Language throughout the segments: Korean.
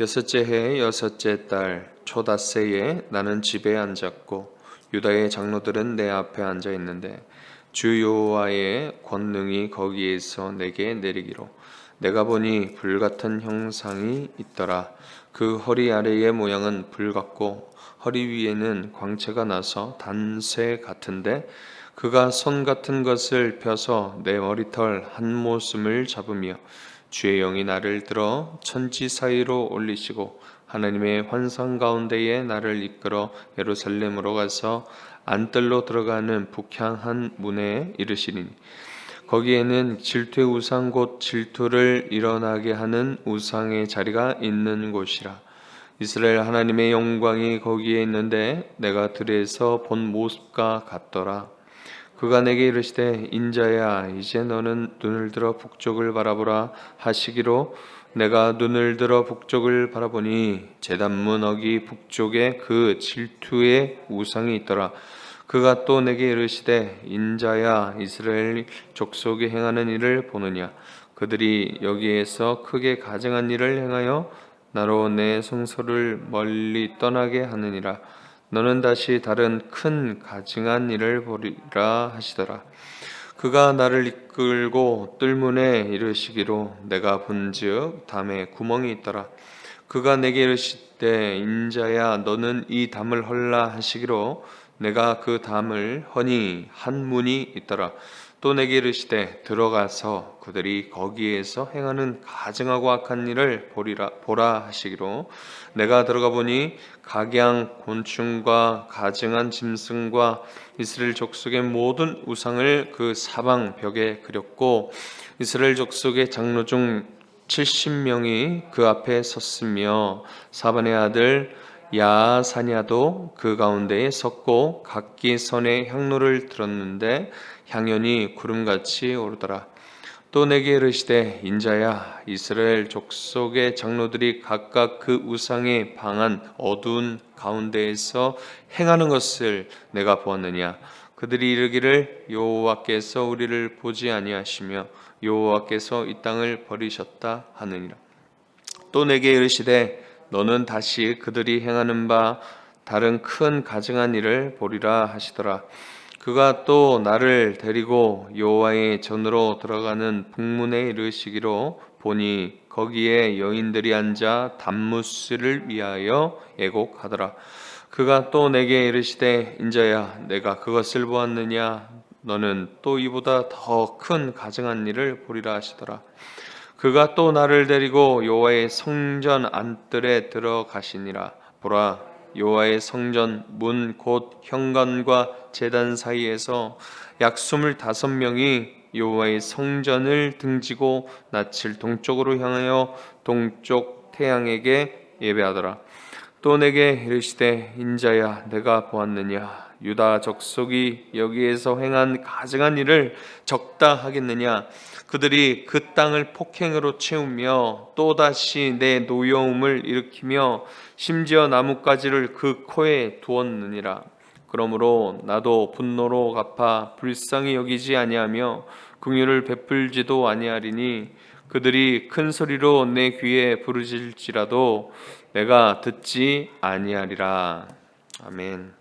여섯째 해 여섯째 달 초닷새에 나는 집에 앉았고 유다의 장로들은 내 앞에 앉아 있는데 주 여호와의 권능이 거기에서 내게 내리기로 내가 보니 불같은 형상이 있더라. 그 허리 아래의 모양은 불 같고 허리 위에는 광채가 나서 단새 같은데 그가 손 같은 것을 펴서 내 머리털 한 모씀을 잡으며 주의 영이 나를 들어 천지 사이로 올리시고 하나님의 환상 가운데에 나를 이끌어 예루살렘으로 가서 안뜰로 들어가는 북향한 문에 이르시니 거기에는 질투의 우상 곧 질투를 일어나게 하는 우상의 자리가 있는 곳이라. 이스라엘 하나님의 영광이 거기에 있는데 내가 들에서 본 모습과 같더라. 그가 내게 이르시되 인자야 이제 너는 눈을 들어 북쪽을 바라보라 하시기로 내가 눈을 들어 북쪽을 바라보니 제단문 어기 북쪽에 그 질투의 우상이 있더라. 그가 또 내게 이르시되 인자야 이스라엘 족속이 행하는 일을 보느냐. 그들이 여기에서 크게 가증한 일을 행하여 나로 내 성소를 멀리 떠나게 하느니라. 너는 다시 다른 큰 가증한 일을 보리라 하시더라. 그가 나를 이끌고 뜰문에 이르시기로 내가 본즉 담에 구멍이 있더라. 그가 내게 이르시되 인자야 너는 이 담을 헐라 하시기로 내가 그 담을 허니 한 문이 있더라. 또 내게 이르시되 들어가서 그들이 거기에서 행하는 가증하고 악한 일을 보라 하시기로 내가 들어가 보니 각양 곤충과 가증한 짐승과 이스라엘 족속의 모든 우상을 그 사방 벽에 그렸고 이스라엘 족속의 장로 중 70명이 그 앞에 섰으며 사반의 아들 야사냐도 그 가운데에 섰고 각기 손에 향로를 들었는데 향연이 구름같이 오르더라. 또 내게 이르시되 인자야 이스라엘 족속의 장로들이 각각 그 우상의 방한 어두운 가운데에서 행하는 것을 내가 보았느냐. 그들이 이르기를 여호와께서 우리를 보지 아니하시며 여호와께서 이 땅을 버리셨다 하느니라. 또 내게 이르시되 너는 다시 그들이 행하는 바 다른 큰 가증한 일을 보리라 하시더라. 그가 또 나를 데리고 여호와의 전으로 들어가는 북문에 이르시기로 보니 거기에 여인들이 앉아 단무스를 위하여 애곡하더라. 그가 또 내게 이르시되 인자야 내가 그것을 보았느냐. 너는 또 이보다 더 큰 가증한 일을 보리라 하시더라. 그가 또 나를 데리고 여호와의 성전 안뜰에 들어가시니라. 보라 여호와의 성전 문 곧 현관과 제단 사이에서 약 25명이 여호와의 성전을 등지고 낯을 동쪽으로 향하여 동쪽 태양에게 예배하더라. 또 내게 이르시되 인자야 내가 보았느냐. 유다 족속이 여기에서 행한 가증한 일을 적다 하겠느냐. 그들이 그 땅을 폭행으로 채우며 또다시 내 노여움을 일으키며 심지어 나뭇가지를 그 코에 두었느니라. 그러므로 나도 분노로 갚아 불쌍히 여기지 아니하며 긍휼을 베풀지도 아니하리니 그들이 큰 소리로 내 귀에 부르짖을지라도 내가 듣지 아니하리라. 아멘.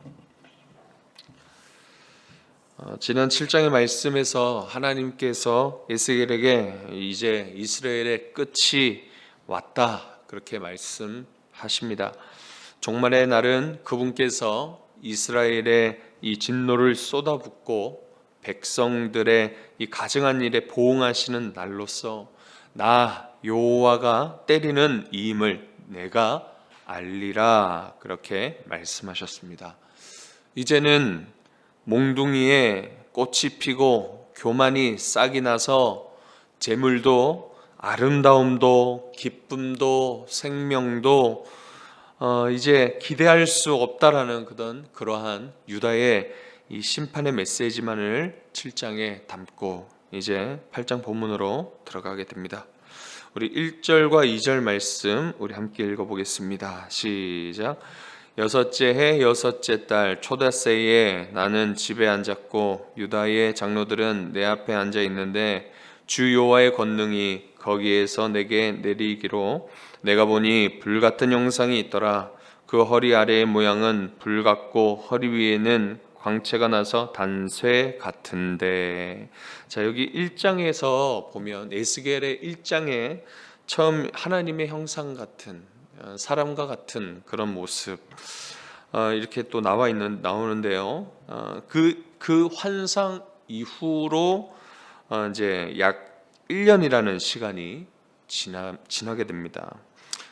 지난 7장의 말씀에서 하나님께서 에스겔에게 이제 이스라엘의 끝이 왔다 그렇게 말씀하십니다. 종말의 날은 그분께서 이스라엘의 이 진노를 쏟아붓고 백성들의 이 가증한 일에 보응하시는 날로서 나 여호와가 때리는 이임을 내가 알리라 그렇게 말씀하셨습니다. 이제는 몽둥이에 꽃이 피고 교만이 싹이 나서 재물도 아름다움도 기쁨도 생명도 이제 기대할 수 없다라는 그러한 유다의 이 심판의 메시지만을 7장에 담고 이제 8장 본문으로 들어가게 됩니다. 우리 1절과 2절 말씀 우리 함께 읽어보겠습니다. 시작. 여섯째 해 여섯째 달 초닷새에 나는 집에 앉았고 유다의 장로들은 내 앞에 앉아 있는데 주 여호와의 권능이 거기에서 내게 내리기로 내가 보니 불 같은 형상이 있더라. 그 허리 아래의 모양은 불 같고 허리 위에는 광채가 나서 단쇠 같은데. 자, 여기 1장에서 보면 에스겔의 1장에 처음 하나님의 형상 같은 사람과 같은 그런 모습 이렇게 또 나오는데요. 그 환상 이후로 이제 약 1년이라는 시간이 지나게 됩니다.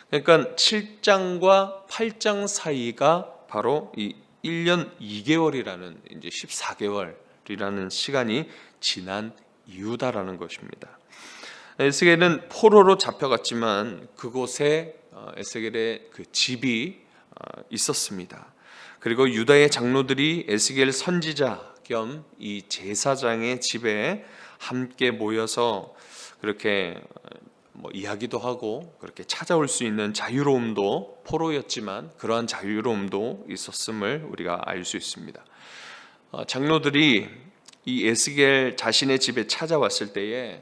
그러니까 7장과 8장 사이가 바로 이 1년 2개월이라는 이제 14개월이라는 시간이 지난 이유다라는 것입니다. 에스겔은 포로로 잡혀갔지만 그곳에 에스겔의 그 집이 있었습니다. 그리고 유다의 장로들이 에스겔 선지자 겸 이 제사장의 집에 함께 모여서 그렇게 이야기도 하고 그렇게 찾아올 수 있는 자유로움도, 포로였지만 그러한 자유로움도 있었음을 우리가 알 수 있습니다. 장로들이 이 에스겔 자신의 집에 찾아왔을 때에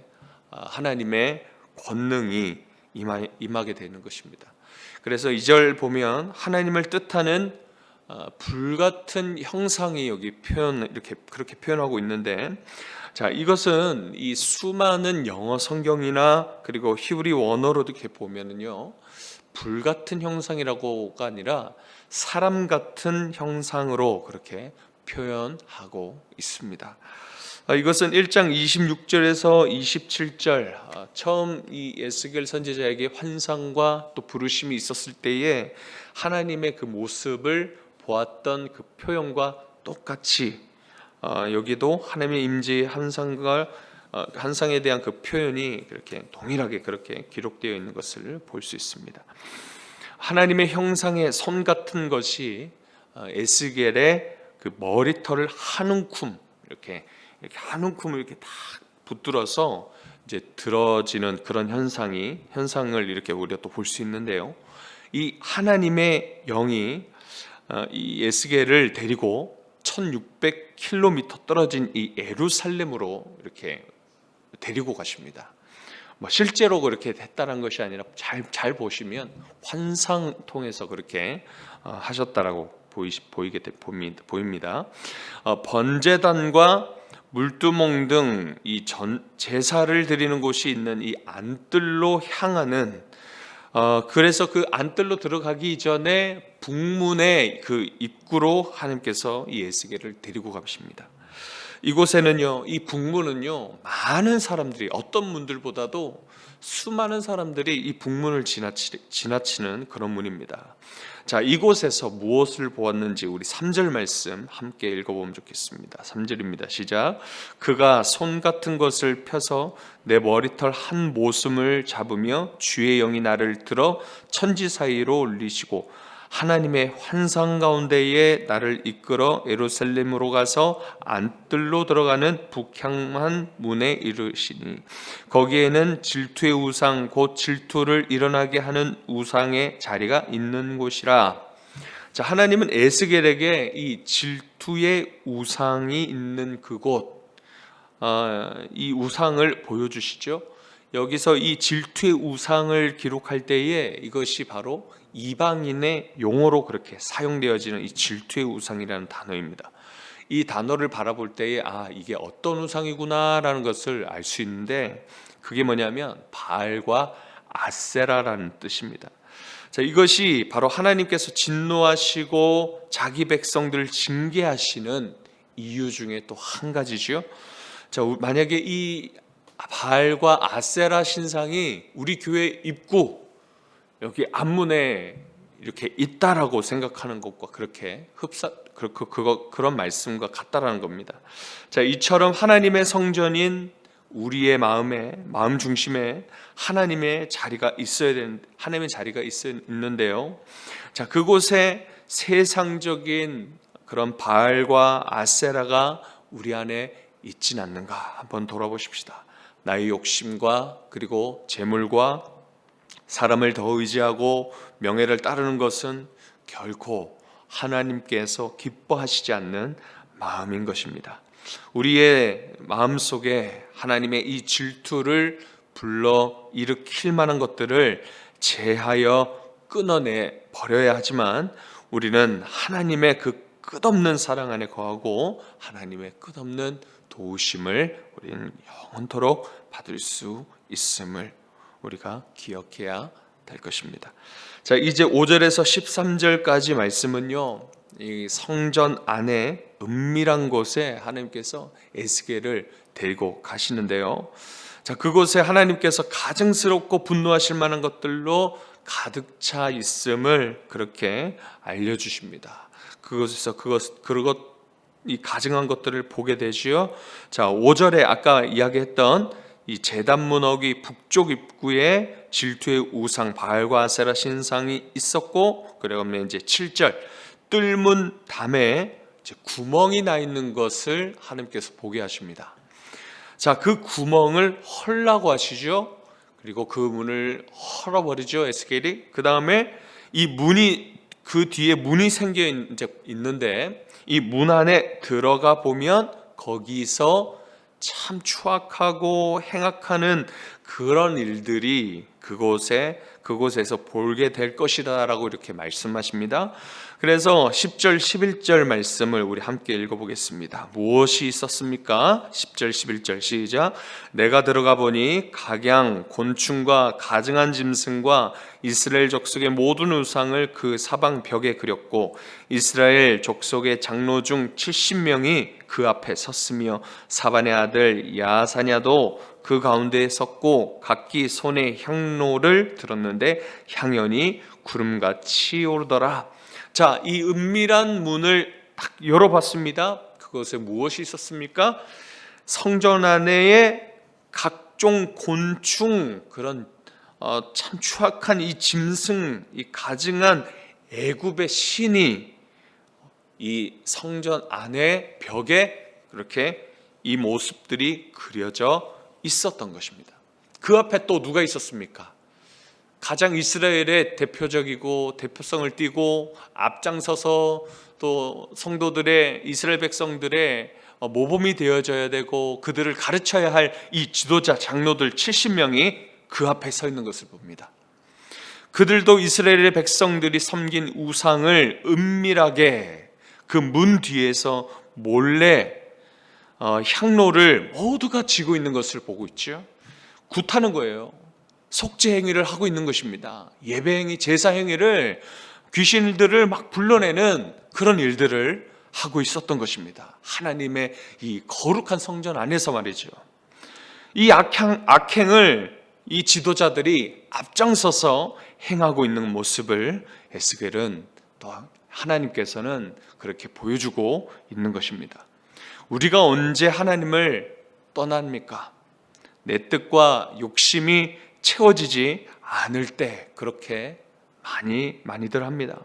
하나님의 권능이 임하게 되는 것입니다. 그래서 2절 보면 하나님을 뜻하는 불같은 형상이 여기 그렇게 표현하고 있는데, 자, 이것은 이 수많은 영어 성경이나 그리고 히브리 원어로도 이렇게 보면은요, 불같은 형상이라고가 아니라 사람 같은 형상으로 그렇게 표현하고 있습니다. 이것은 1장 26절에서 27절 처음 이 에스겔 선지자에게 환상과 또 부르심이 있었을 때에 하나님의 그 모습을 보았던 그 표현과 똑같이 여기도 하나님의 임재의 환상에 대한 그 표현이 그렇게 동일하게 그렇게 기록되어 있는 것을 볼 수 있습니다. 하나님의 형상의 손 같은 것이 에스겔의 그 머리털을 한 움큼 이렇게 한 움큼을 이렇게 딱 붙들어서 이제 들어지는 그런 현상을 이렇게 우리가 또 볼 수 있는데요. 이 하나님의 영이 이 에스겔을 데리고 1600km 떨어진 이 예루살렘으로 이렇게 데리고 가십니다. 실제로 그렇게 했다는 것이 아니라 잘 보시면 환상 통해서 그렇게 하셨다라고 보입니다. 번제단과 물두멍 등 이 제사를 드리는 곳이 있는 이 안뜰로 향하는 그래서 그 안뜰로 들어가기 전에 북문의 그 입구로 하나님께서 이 에스겔을 데리고 가십니다. 이곳에는요, 이 북문은요, 많은 사람들이 어떤 문들보다도 수많은 사람들이 이 북문을 지나치는 그런 문입니다. 자, 이곳에서 무엇을 보았는지 우리 3절 말씀 함께 읽어보면 좋겠습니다. 3절입니다. 시작. 그가 손 같은 것을 펴서 내 머리털 한 모순을 잡으며 주의 영이 나를 들어 천지 사이로 올리시고 하나님의 환상 가운데에 나를 이끌어 예루살렘으로 가서 안뜰로 들어가는 북향한 문에 이르시니 거기에는 질투의 우상 곧 질투를 일어나게 하는 우상의 자리가 있는 곳이라. 자, 하나님은 에스겔에게 이 질투의 우상이 있는 그곳, 이 우상을 보여주시죠. 여기서 이 질투의 우상을 기록할 때에 이것이 바로 이방인의 용어로 그렇게 사용되어지는 이 질투의 우상이라는 단어입니다. 이 단어를 바라볼 때에 이게 어떤 우상이구나라는 것을 알 수 있는데, 그게 뭐냐면 바알과 아세라라는 뜻입니다. 자, 이것이 바로 하나님께서 진노하시고 자기 백성들을 징계하시는 이유 중에 또 한 가지죠. 자, 만약에 이 바알과 아세라 신상이 우리 교회 입구 여기 앞문에 이렇게 있다라고 생각하는 것과 그렇게 그런 말씀과 같다라는 겁니다. 자, 이처럼 하나님의 성전인 우리의 마음 중심에 하나님의 자리가 있어야 되는, 하나님의 자리가 있는데요. 자, 그곳에 세상적인 그런 바알과 아세라가 우리 안에 있진 않는가 한번 돌아보십시다. 나의 욕심과 그리고 재물과 사람을 더 의지하고 명예를 따르는 것은 결코 하나님께서 기뻐하시지 않는 마음인 것입니다. 우리의 마음속에 하나님의 이 질투를 불러 일으킬 만한 것들을 제하여 끊어내 버려야 하지만 우리는 하나님의 그 끝없는 사랑 안에 거하고 하나님의 끝없는 도우심을 우리는 영원토록 받을 수 있음을 우리가 기억해야 될 것입니다. 자, 이제 5절에서 13절까지 말씀은요, 이 성전 안에 은밀한 곳에 하나님께서 에스겔을 데리고 가시는데요. 자, 그곳에 하나님께서 가증스럽고 분노하실 만한 것들로 가득 차 있음을 그렇게 알려주십니다. 그곳에서 이 가증한 것들을 보게 되지요. 자, 5절에 아까 이야기했던 이 제단 문허기 북쪽 입구에 질투의 우상 바알과 아세라 신상이 있었고, 그러면 이제 7절 뜰문 담에 이제 구멍이 나 있는 것을 하나님께서 보게 하십니다. 자, 그 구멍을 헐라고 하시죠. 그리고 그 문을 헐어버리죠, 에스겔이. 그 다음에 이 문이, 그 뒤에 문이 생겨 있는데 이 문 안에 들어가 보면 거기서 참 추악하고 행악하는 그런 일들이 그곳에서 보게 될 것이다라고 이렇게 말씀하십니다. 그래서 10절 11절 말씀을 우리 함께 읽어보겠습니다. 무엇이 있었습니까? 10절 11절 시작. 내가 들어가 보니 각양 곤충과 가증한 짐승과 이스라엘 족속의 모든 우상을 그 사방 벽에 그렸고 이스라엘 족속의 장로 중 70명이 그 앞에 섰으며 사반의 아들 야사냐도 그 가운데에 섰고 각기 손에 향로를 들었는데 향연이 구름같이 오르더라. 자, 이 은밀한 문을 딱 열어봤습니다. 그것에 무엇이 있었습니까? 성전 안에 각종 곤충, 그런 참 추악한 이 짐승, 이 가증한 애굽의 신이 이 성전 안에 벽에 그렇게 이 모습들이 그려져 있었던 것입니다. 그 앞에 또 누가 있었습니까? 가장 이스라엘의 대표적이고 대표성을 띠고 앞장서서 또 성도들의, 이스라엘 백성들의 모범이 되어져야 되고 그들을 가르쳐야 할 이 지도자 장로들 70명이 그 앞에 서 있는 것을 봅니다. 그들도 이스라엘의 백성들이 섬긴 우상을 은밀하게 그 문 뒤에서 몰래 향로를 모두가 쥐고 있는 것을 보고 있죠. 굿하는 거예요. 속죄 행위를 하고 있는 것입니다. 예배 행위, 제사 행위를, 귀신들을 막 불러내는 그런 일들을 하고 있었던 것입니다. 하나님의 이 거룩한 성전 안에서 말이죠. 이 악행을 이 지도자들이 앞장서서 행하고 있는 모습을 에스겔은 또 하나님께서는 그렇게 보여주고 있는 것입니다. 우리가 언제 하나님을 떠납니까? 내 뜻과 욕심이 채워지지 않을 때 그렇게 많이들 합니다.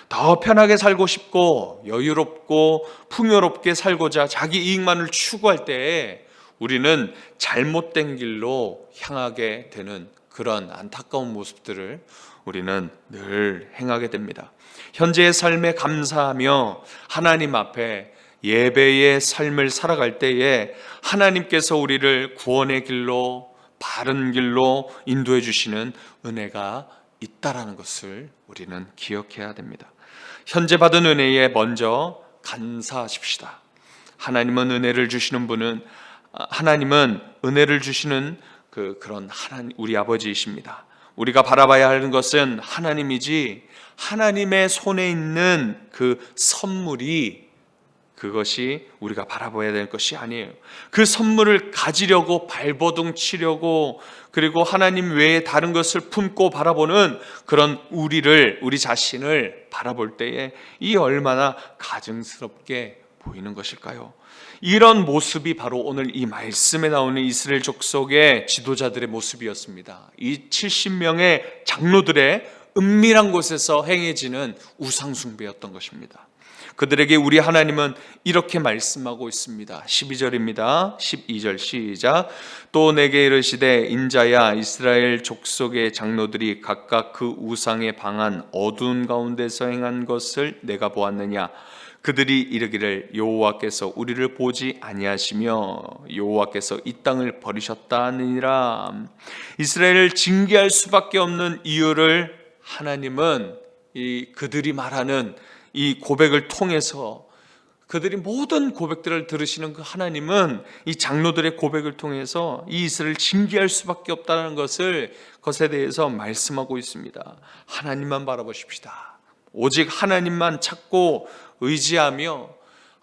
더 편하게 살고 싶고 여유롭고 풍요롭게 살고자 자기 이익만을 추구할 때에 우리는 잘못된 길로 향하게 되는 그런 안타까운 모습들을 우리는 늘 행하게 됩니다. 현재의 삶에 감사하며 하나님 앞에 예배의 삶을 살아갈 때에 하나님께서 우리를 구원의 길로, 바른 길로 인도해 주시는 은혜가 있다라는 것을 우리는 기억해야 됩니다. 현재 받은 은혜에 먼저 감사하십시다. 하나님은 은혜를 주시는 그런 하나님, 우리 아버지이십니다. 우리가 바라봐야 하는 것은 하나님이지 하나님의 손에 있는 그 선물이, 그것이 우리가 바라봐야 될 것이 아니에요. 그 선물을 가지려고 발버둥 치려고, 그리고 하나님 외에 다른 것을 품고 바라보는 그런 우리 자신을 바라볼 때에 이 얼마나 가증스럽게 보이는 것일까요? 이런 모습이 바로 오늘 이 말씀에 나오는 이스라엘 족속의 지도자들의 모습이었습니다. 이 70명의 장로들의 은밀한 곳에서 행해지는 우상 숭배였던 것입니다. 그들에게 우리 하나님은 이렇게 말씀하고 있습니다. 12절입니다. 12절 시작. 또 내게 이르시되 인자야, 이스라엘 족속의 장로들이 각각 그 우상에 방한 어두운 가운데서 행한 것을 내가 보았느냐? 그들이 이르기를 여호와께서 우리를 보지 아니하시며 여호와께서 이 땅을 버리셨다 하느니라. 이스라엘을 징계할 수밖에 없는 이유를 하나님은 그들이 말하는 이 고백을 통해서, 그들이 모든 고백들을 들으시는 그 하나님은 이 장로들의 고백을 통해서 이 이스라엘을 징계할 수밖에 없다는 것에 대해서 말씀하고 있습니다. 하나님만 바라보십시다. 오직 하나님만 찾고 의지하며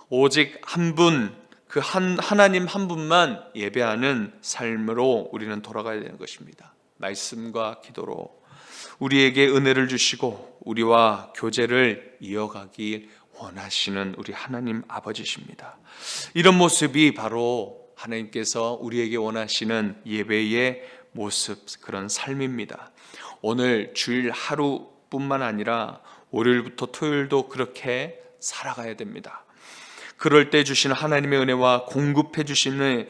오직 한 분, 그 하나님 한 분만 예배하는 삶으로 우리는 돌아가야 되는 것입니다. 말씀과 기도로 우리에게 은혜를 주시고 우리와 교제를 이어가길 원하시는 우리 하나님 아버지십니다. 이런 모습이 바로 하나님께서 우리에게 원하시는 예배의 모습, 그런 삶입니다. 오늘 주일 하루뿐만 아니라 월요일부터 토요일도 그렇게 살아가야 됩니다. 그럴 때 주시는 하나님의 은혜와 공급해 주심에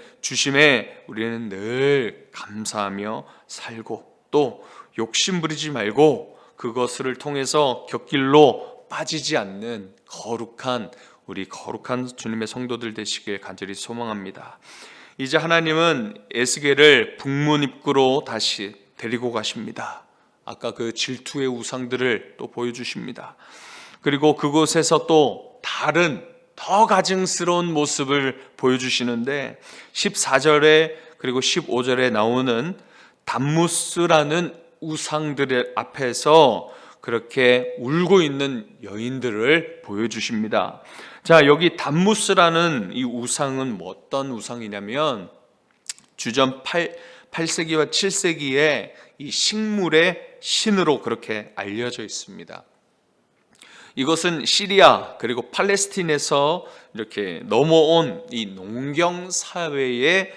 우리는 늘 감사하며 살고, 또 욕심 부리지 말고 그것을 통해서 곁길로 빠지지 않는 거룩한 주님의 성도들 되시길 간절히 소망합니다. 이제 하나님은 에스겔을 북문 입구로 다시 데리고 가십니다. 아까 그 질투의 우상들을 또 보여주십니다. 그리고 그곳에서 또 다른 더 가증스러운 모습을 보여주시는데 14절에 그리고 15절에 나오는 담무스라는 우상들의 앞에서 그렇게 울고 있는 여인들을 보여주십니다. 자, 여기 담무스라는 이 우상은 어떤 우상이냐면 주전 8세기와 7세기에 이 식물의 신으로 그렇게 알려져 있습니다. 이것은 시리아 그리고 팔레스틴에서 이렇게 넘어온 이 농경 사회의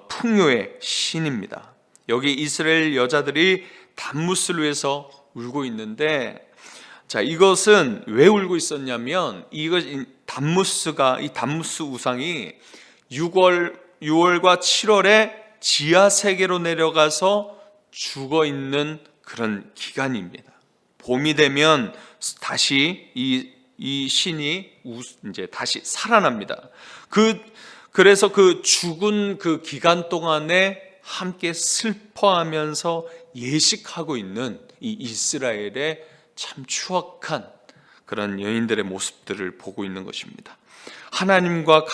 풍요의 신입니다. 여기 이스라엘 여자들이 담무스를 위해서 울고 있는데, 자, 이것은 왜 울고 있었냐면 이 담무스 우상이 6월과 7월에 지하 세계로 내려가서 죽어 있는 그런 기간입니다. 봄이 되면 다시 이 신이 이제 다시 살아납니다. 그래서 그 죽은 그 기간 동안에 함께 슬퍼하면서 예식하고 있는 이 이스라엘의 참 추악한 그런 여인들의 모습들을 보고 있는 것입니다. 하나님과의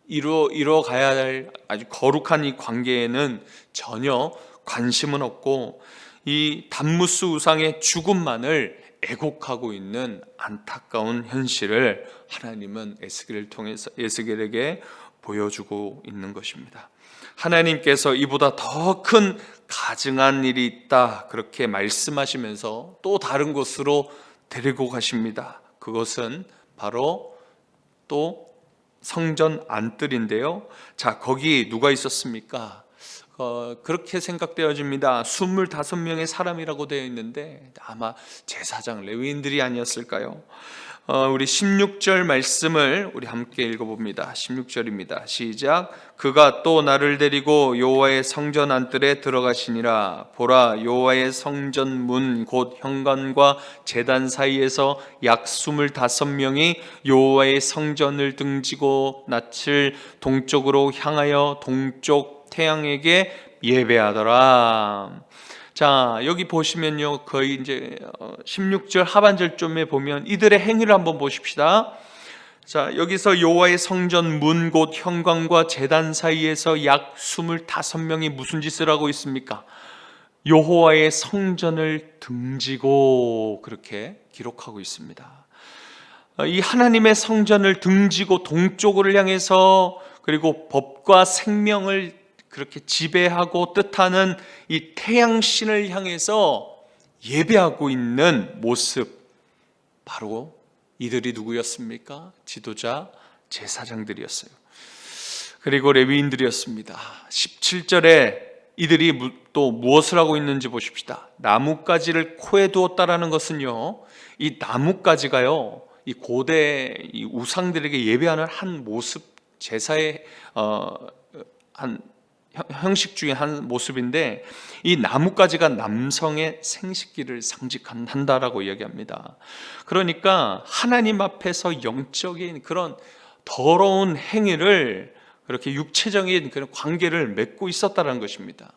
이루어가야 할 아주 거룩한 이 관계에는 전혀 관심은 없고 이 담무스 우상의 죽음만을 애곡하고 있는 안타까운 현실을 하나님은 에스겔에게 보여주고 있는 것입니다. 하나님께서 이보다 더 큰 가증한 일이 있다 그렇게 말씀하시면서 또 다른 곳으로 데리고 가십니다. 그것은 바로 또 성전 안뜰인데요. 자, 거기 누가 있었습니까? 그렇게 생각되어집니다. 25명의 사람이라고 되어 있는데 아마 제사장 레위인들이 아니었을까요? 우리 16절 말씀을 우리 함께 읽어봅니다. 16절입니다. 시작. 그가 또 나를 데리고 여호와의 성전 안뜰에 들어가시니라. 보라, 여호와의 성전 문 곧 현관과 제단 사이에서 약 25명이 여호와의 성전을 등지고 낯을 동쪽으로 향하여 동쪽 태양에게 예배하더라. 자, 여기 보시면요, 거의 이제 16절 하반절쯤에 보면 이들의 행위를 한번 보십시다. 자, 여기서 여호와의 성전 문 곧 현관과 제단 사이에서 약 25명이 무슨 짓을 하고 있습니까? 여호와의 성전을 등지고 그렇게 기록하고 있습니다. 이 하나님의 성전을 등지고 동쪽을 향해서, 그리고 법과 생명을 그렇게 지배하고 뜻하는 이 태양신을 향해서 예배하고 있는 모습, 바로 이들이 누구였습니까? 지도자 제사장들이었어요. 그리고 레위인들이었습니다. 17절에 이들이 또 무엇을 하고 있는지 보십시다. 나뭇가지를 코에 두었다라는 것은요, 이 나뭇가지가요, 이 고대 이 우상들에게 예배하는 한 모습, 제사의 한 형식 중에 한 모습인데, 이 나뭇가지가 남성의 생식기를 상징한다라고 이야기합니다. 그러니까 하나님 앞에서 영적인 그런 더러운 행위를, 그렇게 육체적인 그런 관계를 맺고 있었다는 것입니다.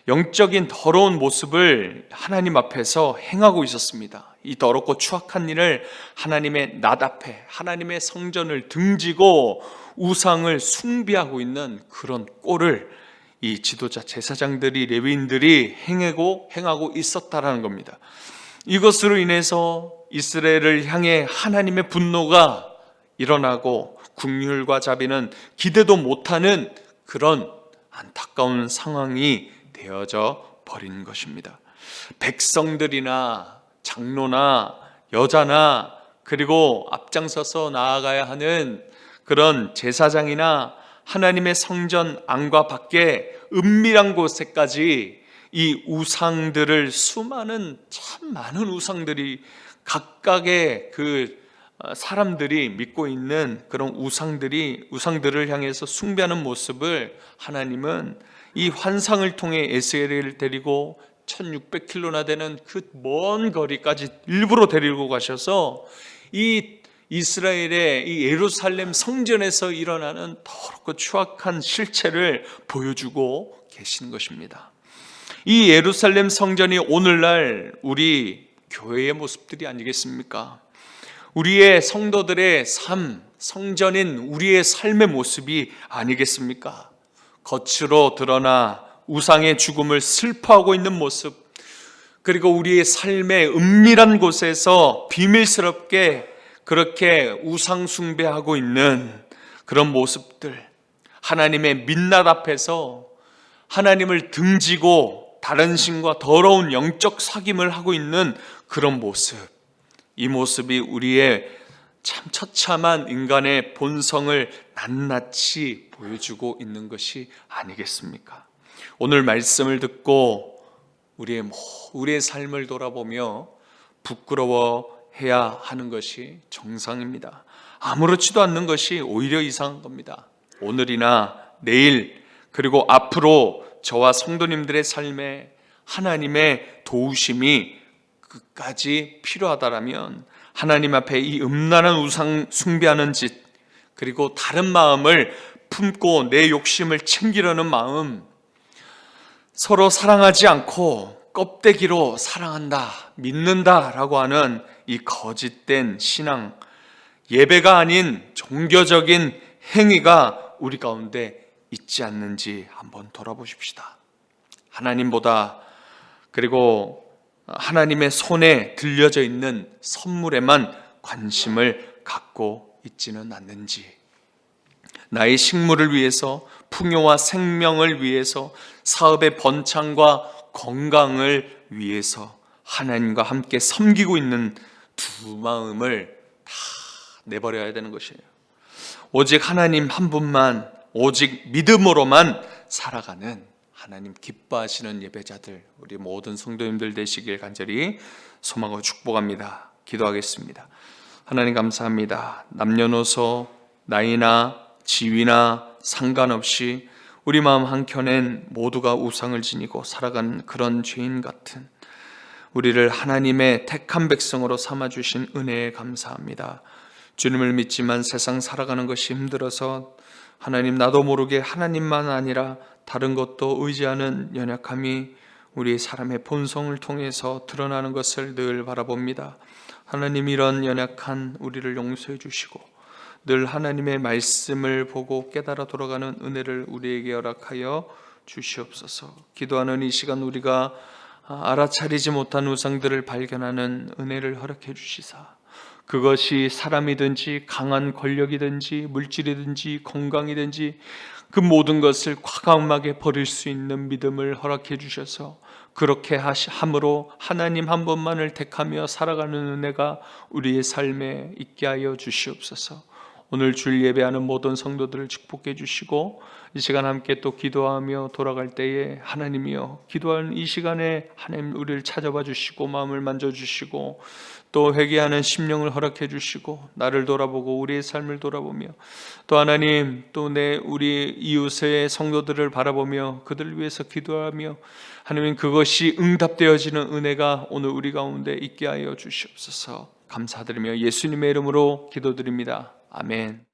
영적인 더러운 모습을 하나님 앞에서 행하고 있었습니다. 이 더럽고 추악한 일을 하나님의 낫 앞에, 하나님의 성전을 등지고 우상을 숭배하고 있는 그런 꼴을 이 지도자 제사장들이, 레위인들이 행하고 있었다라는 겁니다. 이것으로 인해서 이스라엘을 향해 하나님의 분노가 일어나고 긍휼과 자비는 기대도 못하는 그런 안타까운 상황이 되어져 버린 것입니다. 백성들이나 장로나 여자나, 그리고 앞장서서 나아가야 하는 그런 제사장이나 하나님의 성전 안과 밖에 은밀한 곳에까지 이 우상들을, 수많은 참 많은 우상들이, 각각의 그 사람들이 믿고 있는 그런 우상들을 향해서 숭배하는 모습을 하나님은 이 환상을 통해 에스겔을 데리고 1600km나 되는 그 먼 거리까지 일부러 데리고 가셔서 이 이스라엘의 이 예루살렘 성전에서 일어나는 더럽고 추악한 실체를 보여주고 계신 것입니다. 이 예루살렘 성전이 오늘날 우리 교회의 모습들이 아니겠습니까? 우리의 성도들의 삶, 성전인 우리의 삶의 모습이 아니겠습니까? 겉으로 드러나 우상의 죽음을 슬퍼하고 있는 모습, 그리고 우리의 삶의 은밀한 곳에서 비밀스럽게 그렇게 우상 숭배하고 있는 그런 모습들, 하나님의 민낯 앞에서 하나님을 등지고 다른 신과 더러운 영적 사귐을 하고 있는 그런 모습, 이 모습이 우리의 참 처참한 인간의 본성을 낱낱이 보여주고 있는 것이 아니겠습니까? 오늘 말씀을 듣고 우리의 삶을 돌아보며 부끄러워해야 하는 것이 정상입니다. 아무렇지도 않는 것이 오히려 이상한 겁니다. 오늘이나 내일, 그리고 앞으로 저와 성도님들의 삶에 하나님의 도우심이 끝까지 필요하다라면, 하나님 앞에 이 음란한 우상 숭배하는 짓, 그리고 다른 마음을 품고 내 욕심을 챙기려는 마음, 서로 사랑하지 않고 껍데기로 사랑한다, 믿는다라고 하는 이 거짓된 신앙, 예배가 아닌 종교적인 행위가 우리 가운데 있지 않는지 한번 돌아보십시다. 하나님보다, 그리고 하나님의 손에 들려져 있는 선물에만 관심을 갖고 있지는 않는지, 나의 식물을 위해서, 풍요와 생명을 위해서, 사업의 번창과 건강을 위해서 하나님과 함께 섬기고 있는 두 마음을 다 내버려야 되는 것이에요. 오직 하나님 한 분만, 오직 믿음으로만 살아가는 하나님 기뻐하시는 예배자들, 우리 모든 성도님들 되시길 간절히 소망하고 축복합니다. 기도하겠습니다. 하나님 감사합니다. 남녀노소, 나이나 지위나 상관없이 우리 마음 한켠엔 모두가 우상을 지니고 살아가는 그런 죄인 같은 우리를 하나님의 택한 백성으로 삼아주신 은혜에 감사합니다. 주님을 믿지만 세상 살아가는 것이 힘들어서 하나님, 나도 모르게 하나님만 아니라 다른 것도 의지하는 연약함이 우리 사람의 본성을 통해서 드러나는 것을 늘 바라봅니다. 하나님, 이런 연약한 우리를 용서해 주시고 늘 하나님의 말씀을 보고 깨달아 돌아가는 은혜를 우리에게 허락하여 주시옵소서. 기도하는 이 시간 우리가 알아차리지 못한 우상들을 발견하는 은혜를 허락해 주시사, 그것이 사람이든지 강한 권력이든지 물질이든지 건강이든지 그 모든 것을 과감하게 버릴 수 있는 믿음을 허락해 주셔서 그렇게 함으로 하나님 한 분만을 택하며 살아가는 은혜가 우리의 삶에 있게 하여 주시옵소서. 오늘 주일 예배하는 모든 성도들을 축복해 주시고 이 시간 함께 또 기도하며 돌아갈 때에 하나님이여 기도하는 이 시간에 하나님 우리를 찾아봐 주시고 마음을 만져주시고 또 회개하는 심령을 허락해 주시고 나를 돌아보고 우리의 삶을 돌아보며 또 하나님 또 우리 이웃의 성도들을 바라보며 그들을 위해서 기도하며 하나님 그것이 응답되어지는 은혜가 오늘 우리 가운데 있게 하여 주시옵소서. 감사드리며 예수님의 이름으로 기도드립니다. 아멘.